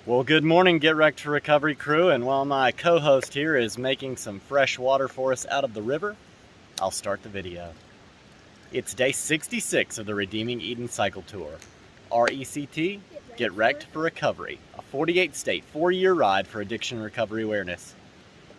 Well, good morning, Get Wrecked to Recovery crew, and while my co-host here is making some fresh water for us out of the river, I'll start the video. It's day 66 of the Redeeming Eden Cycle Tour. RECT, Get Wrecked for Recovery, a 48-state, 4-year ride for addiction recovery awareness.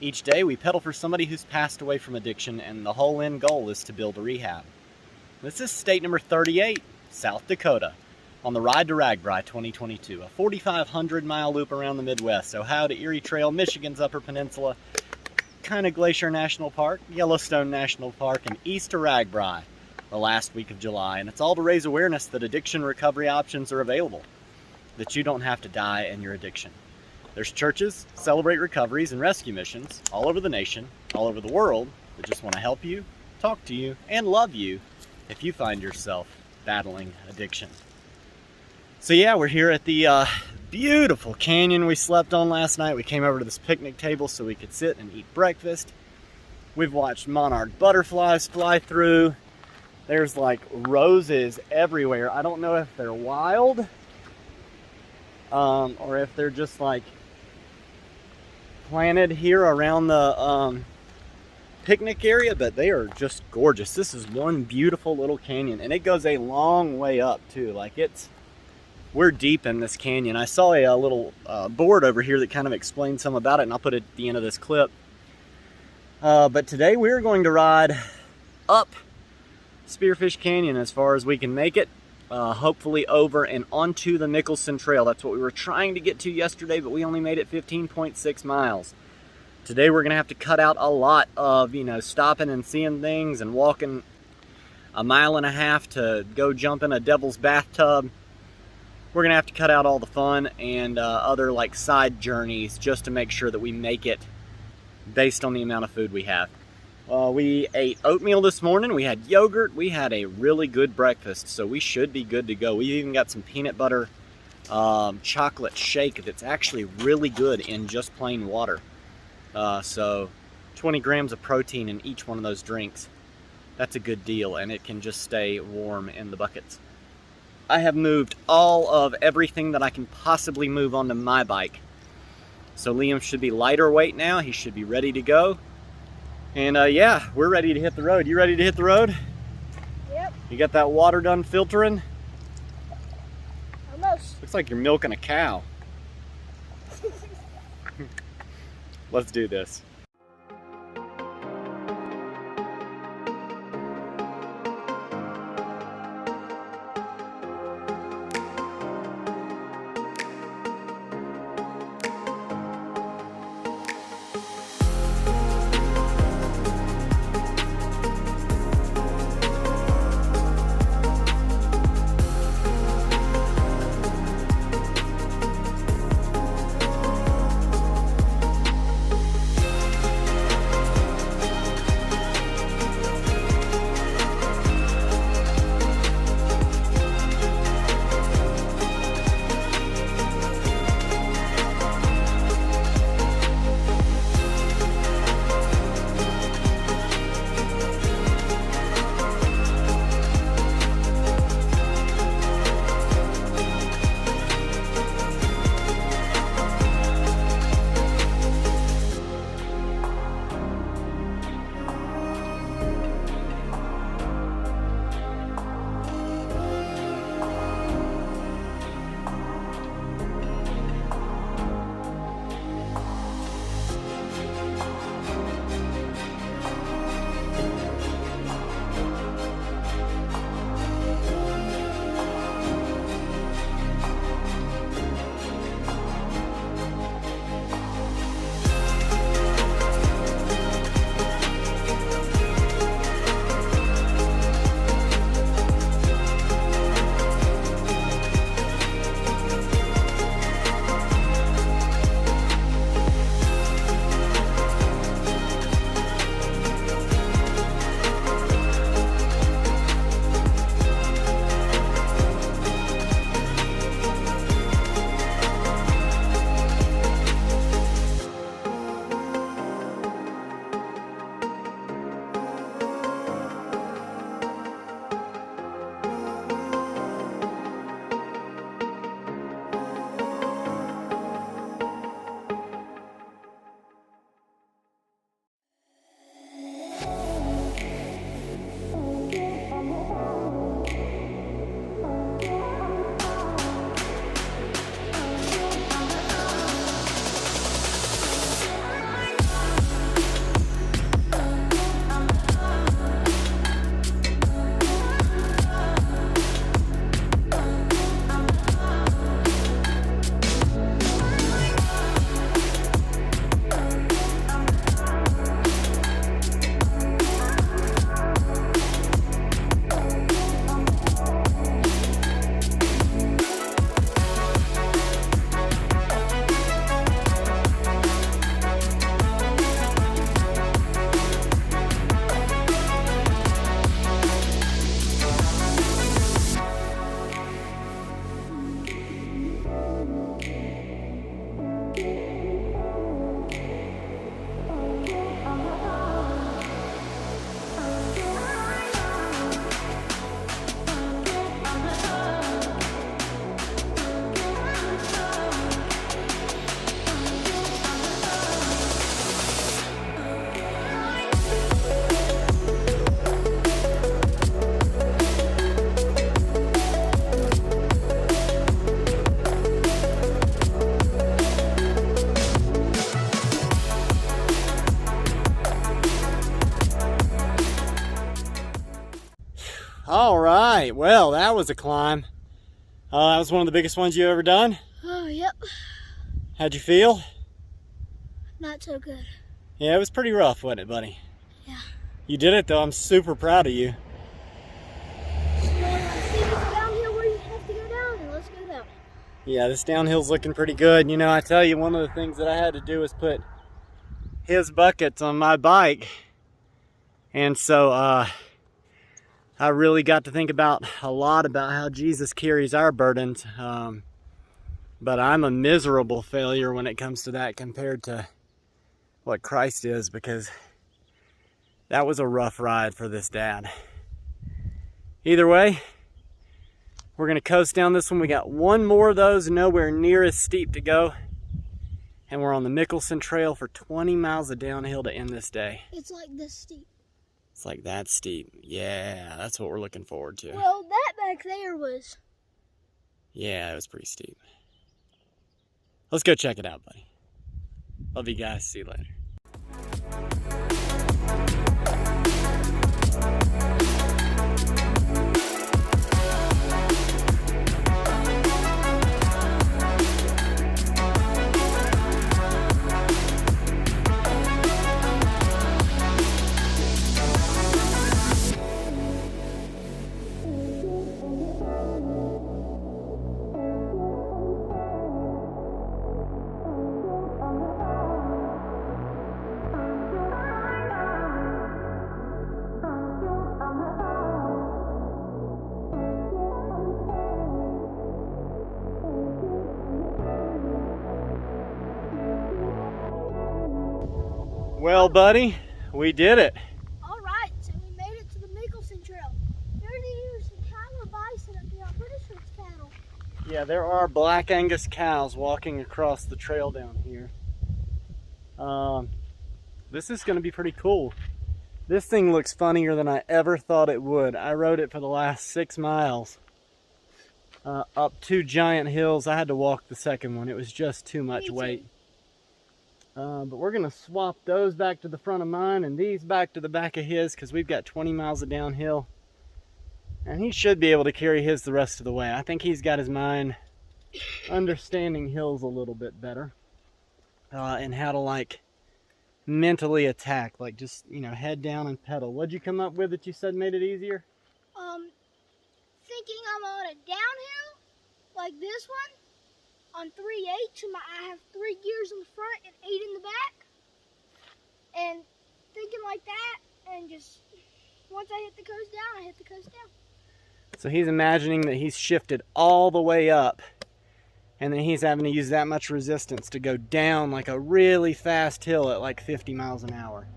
Each day we pedal for somebody who's passed away from addiction, and the whole end goal is to build a rehab. This is state number 38, South Dakota, on the Ride to RAGBRAI 2022, a 4,500-mile loop around the Midwest, Ohio to Erie Trail, Michigan's Upper Peninsula, kind of Glacier National Park, Yellowstone National Park, and east to RAGBRAI, the last week of July. And it's all to raise awareness that addiction recovery options are available, that you don't have to die in your addiction. There's churches, celebrate recoveries, and rescue missions all over the nation, all over the world, that just want to help you, talk to you, and love you if you find yourself battling addiction. So yeah, we're here at the beautiful canyon we slept on last night. We came over to this picnic table so we could sit and eat breakfast. We've watched monarch butterflies fly through. There's like roses everywhere. I don't know if they're wild or if they're just like planted here around the picnic area, but they are just gorgeous. This is one beautiful little canyon, and it goes a long way up too. Like we're deep in this canyon. I saw a little board over here that kind of explained some about it, and I'll put it at the end of this clip. But today we're going to ride up Spearfish Canyon as far as we can make it, hopefully over and onto the Nicholson Trail. That's what we were trying to get to yesterday, but we only made it 15.6 miles. Today we're going to have to cut out a lot of, stopping and seeing things and walking a mile and a half to go jump in a devil's bathtub. We're going to have to cut out all the fun and other like side journeys just to make sure that we make it based on the amount of food we have. We ate oatmeal this morning, we had yogurt, we had a really good breakfast, so we should be good to go. We even got some peanut butter chocolate shake that's actually really good in just plain water. So 20 grams of protein in each one of those drinks. That's a good deal, and it can just stay warm in the buckets. I have moved all of everything that I can possibly move onto my bike. So Liam should be lighter weight now. He should be ready to go. And yeah, we're ready to hit the road. You ready to hit the road? Yep. You got that water done filtering? Almost. Looks like you're milking a cow. Let's do this. All right, well, that was a climb. That was one of the biggest ones you ever done? Oh, yep. How'd you feel? Not so good. Yeah, it was pretty rough, wasn't it, buddy? Yeah. You did it, though. I'm super proud of you. Downhill where you have to go down, and let's go down. Yeah, this downhill's looking pretty good. You know, I tell you, one of the things that I had to do was put his buckets on my bike. And so, I really got to think about a lot about how Jesus carries our burdens. But I'm a miserable failure when it comes to that compared to what Christ is, because that was a rough ride for this dad. Either way, we're gonna coast down this one. We got one more of those, nowhere near as steep to go. And we're on the Mickelson Trail for 20 miles of downhill to end this day. It's like this steep. It's like that steep. Yeah, that's what we're looking forward to. Well, that back there was... Yeah, it was pretty steep. Let's go check it out, buddy. Love you guys. See you later. Well, buddy, we did it. All right, so we made it to the Mickelson Trail. There's some cattle or bison up here. I'm pretty sure it's cattle. Yeah, there are Black Angus cows walking across the trail down here. This is going to be pretty cool. This thing looks funnier than I ever thought it would. I rode it for the last 6 miles up 2 giant hills. I had to walk the second one. It was just too much weight. But we're going to swap those back to the front of mine and these back to the back of his, because we've got 20 miles of downhill. And he should be able to carry his the rest of the way. I think he's got his mind understanding hills a little bit better. And how to, like, mentally attack. Like, just, you know, head down and pedal. What'd you come up with that you said made it easier? Thinking I'm on a downhill, like this one, on 3/8, I have 3 gears in the front and 8 in the back. And thinking like that, and just once I hit the coast down, I hit the coast down. So he's imagining that he's shifted all the way up, and then he's having to use that much resistance to go down like a really fast hill at like 50 miles an hour,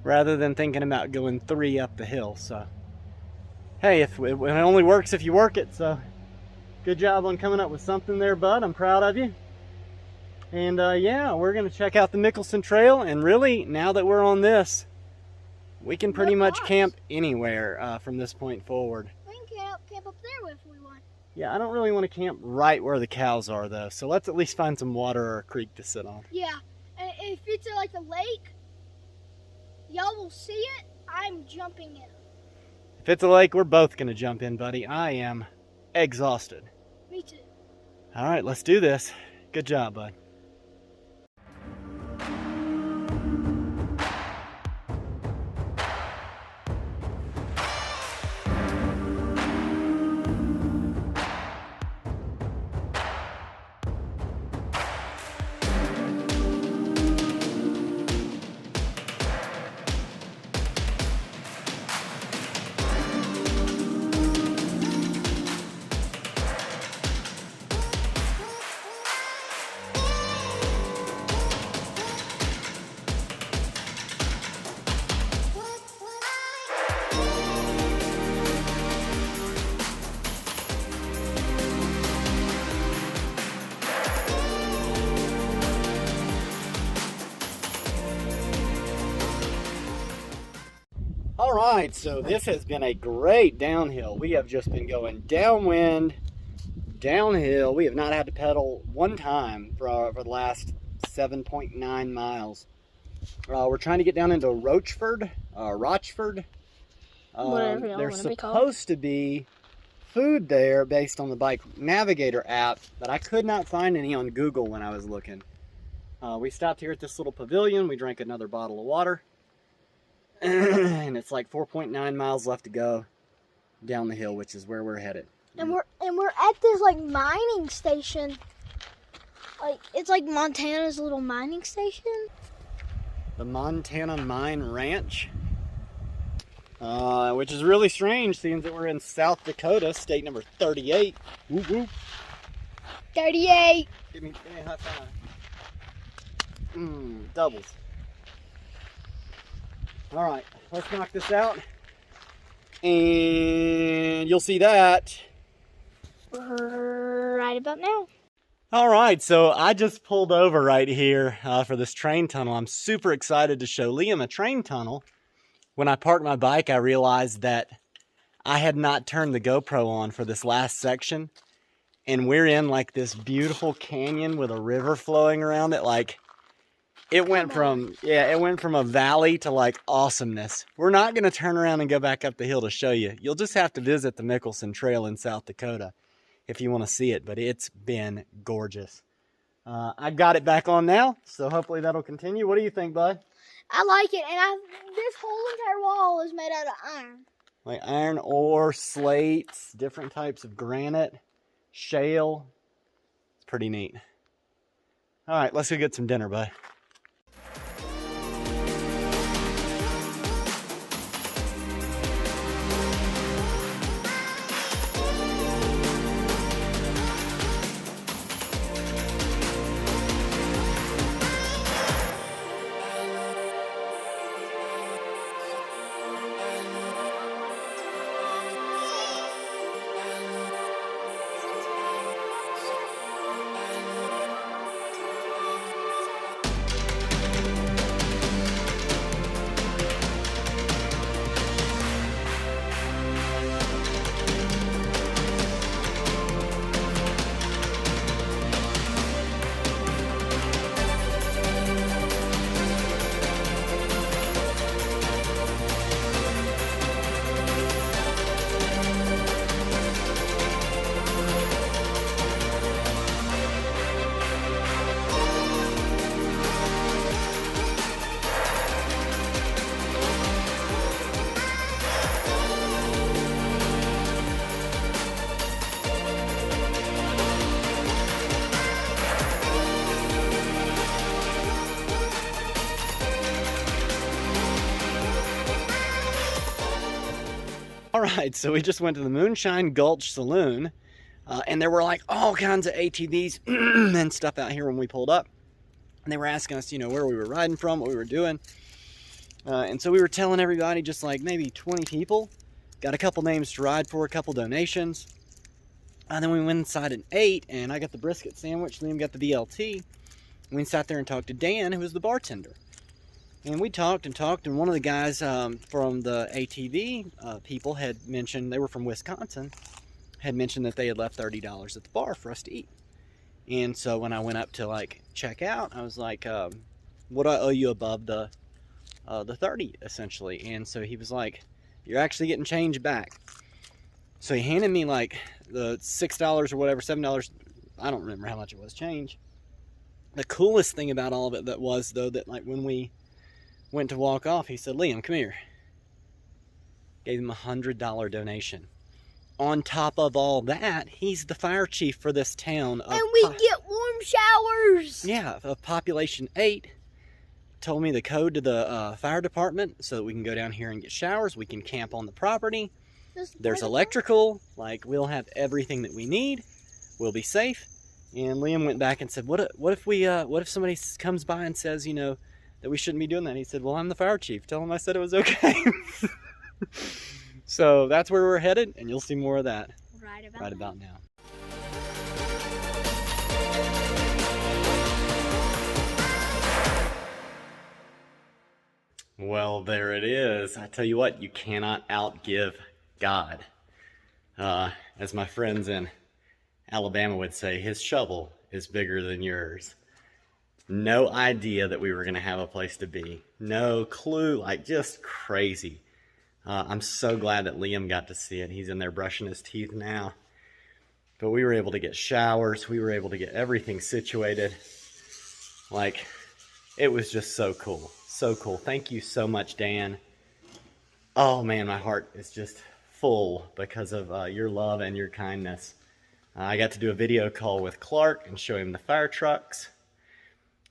rather than thinking about going 3 up the hill. So, hey, it only works if you work it, so good job on coming up with something there, bud. I'm proud of you. And yeah, we're going to check out the Mickelson Trail, and really, now that we're on this, we can pretty much camp anywhere from this point forward. We can camp up there if we want. Yeah, I don't really want to camp right where the cows are, though, so let's at least find some water or a creek to sit on. Yeah, and if it's like a lake, y'all will see it. I'm jumping in. If it's a lake, we're both going to jump in, buddy. I am exhausted. Me too. All right, let's do this. Good job, bud. Alright, so this has been a great downhill. We have just been going downwind, downhill. We have not had to pedal one time for the last 7.9 miles. We're trying to get down into Rochford. Whatever y'all there's want to be called. supposed to be food there based on the Bike Navigator app, but I could not find any on Google when I was looking. We stopped here at this little pavilion. We drank another bottle of water. And it's like 4.9 miles left to go down the hill, which is where we're headed. And we're at this like mining station. Like it's like Montana's little mining station. The Montana Mine Ranch. Which is really strange, seeing that we're in South Dakota, state number 38. Whoop whoop. 38. Give me a high five. Doubles. All right, let's knock this out, and you'll see that right about now. All right, so I just pulled over right here for this train tunnel. I'm super excited to show Liam a train tunnel. When I parked my bike, I realized that I had not turned the GoPro on for this last section, and we're in like this beautiful canyon with a river flowing around it. Like it went from a valley to like awesomeness. We're not going to turn around and go back up the hill to show you. You'll just have to visit the Mickelson Trail in South Dakota if you want to see it, but it's been gorgeous. I got it back on now, so hopefully that'll continue. What do you think, bud? I like it, and this whole entire wall is made out of iron. Like iron ore, slates, different types of granite, shale. It's pretty neat. All right, let's go get some dinner, bud. All right, so we just went to the Moonshine Gulch Saloon, and there were like all kinds of ATVs and stuff out here when we pulled up. And they were asking us, you know, where we were riding from, what we were doing. And so we were telling everybody, just like maybe 20 people, got a couple names to ride for, a couple donations. And then we went inside and ate, and I got the brisket sandwich, Liam got the BLT. And we sat there and talked to Dan, who was the bartender. And we talked, and one of the guys from the ATV people had mentioned, they were from Wisconsin, had mentioned that they had left $30 at the bar for us to eat. And so when I went up to like check out, I was like, what do I owe you above the 30 essentially? And so he was like, you're actually getting change back. So he handed me like the $6 or whatever, $7, I don't remember how much it was change. The coolest thing about all of it that was though, that like when we went to walk off, he said, Liam, come here. Gave him $100 donation. On top of all that, he's the fire chief for this town. And we get warm showers. Yeah, of population 8. Told me the code to the fire department so that we can go down here and get showers. We can camp on the property. There's electrical. Like, we'll have everything that we need. We'll be safe. And Liam went back and said, what if somebody comes by and says, you know, that we shouldn't be doing that? And he said, well, I'm the fire chief. Tell him I said it was okay. So that's where we're headed, and you'll see more of that right about now. Well, there it is. I tell you what, you cannot outgive God. As my friends in Alabama would say, his shovel is bigger than yours. No idea that we were going to have a place to be. No clue, like just crazy. I'm so glad that Liam got to see it. He's in there brushing his teeth now. But we were able to get showers. We were able to get everything situated. Like, it was just so cool. So cool. Thank you so much, Dan. Oh, man, my heart is just full because of your love and your kindness. I got to do a video call with Clark and show him the fire trucks.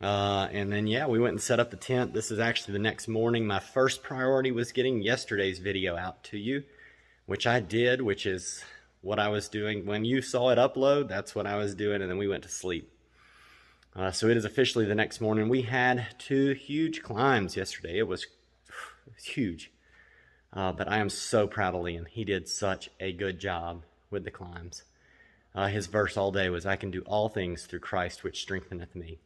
And then, yeah, we went and set up the tent. This is actually the next morning. My first priority was getting yesterday's video out to you, which I did, which is what I was doing. When you saw it upload, that's what I was doing, and then we went to sleep. So it is officially the next morning. We had 2 huge climbs yesterday. It was huge. But I am so proud of Liam. He did such a good job with the climbs. His verse all day was, "I can do all things through Christ, which strengtheneth me."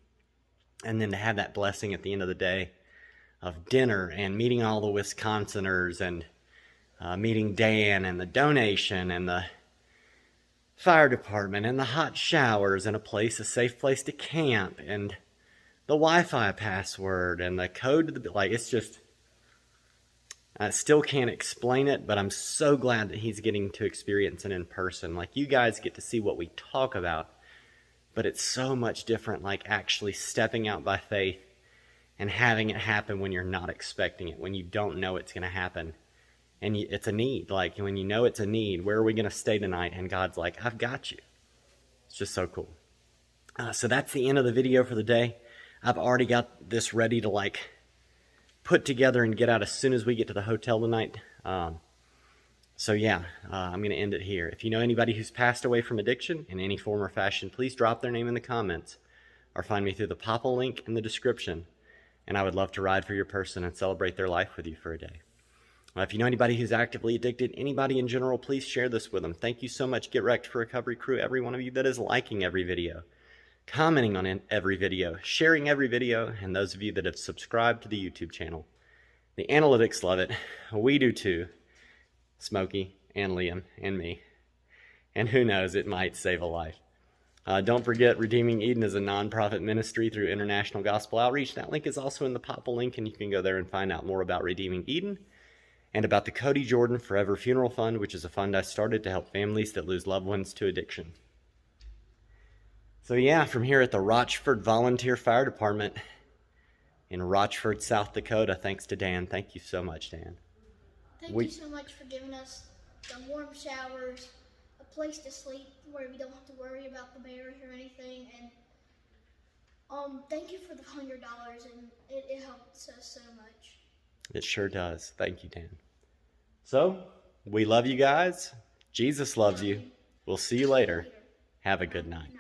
And then to have that blessing at the end of the day of dinner and meeting all the Wisconsiners and meeting Dan and the donation and the fire department and the hot showers and a safe place to camp and the Wi-Fi password and the code to the, like, it's just, I still can't explain it, but I'm so glad that he's getting to experience it in person. Like, you guys get to see what we talk about, but it's so much different, like actually stepping out by faith and having it happen when you're not expecting it, when you don't know it's going to happen. And it's a need. Like, when you know it's a need, where are we going to stay tonight? And God's like, I've got you. It's just so cool. So that's the end of the video for the day. I've already got this ready to, like, put together and get out as soon as we get to the hotel tonight. So yeah, I'm going to end it here. If you know anybody who's passed away from addiction in any form or fashion, please drop their name in the comments or find me through the Popple link in the description. And I would love to ride for your person and celebrate their life with you for a day. If you know anybody who's actively addicted, anybody in general, please share this with them. Thank you so much, Get Wrecked for Recovery crew, every one of you that is liking every video, commenting on every video, sharing every video, and those of you that have subscribed to the YouTube channel. The analytics love it. We do too. Smokey and Liam and me. And who knows, it might save a life. Don't forget, Redeeming Eden is a nonprofit ministry through International Gospel Outreach. That link is also in the Popple link, and you can go there and find out more about Redeeming Eden and about the Cody Jordan Forever Funeral Fund, which is a fund I started to help families that lose loved ones to addiction. So yeah, from here at the Rochford Volunteer Fire Department in Rochford, South Dakota, thanks to Dan. Thank you so much, Dan. Thank you so much for giving us the warm showers, a place to sleep where we don't have to worry about the bears or anything, and thank you for the $100, and it helps us so much. It sure does. Thank you, Dan. So, we love you guys. Jesus loves you. We'll see you later. Have a good night.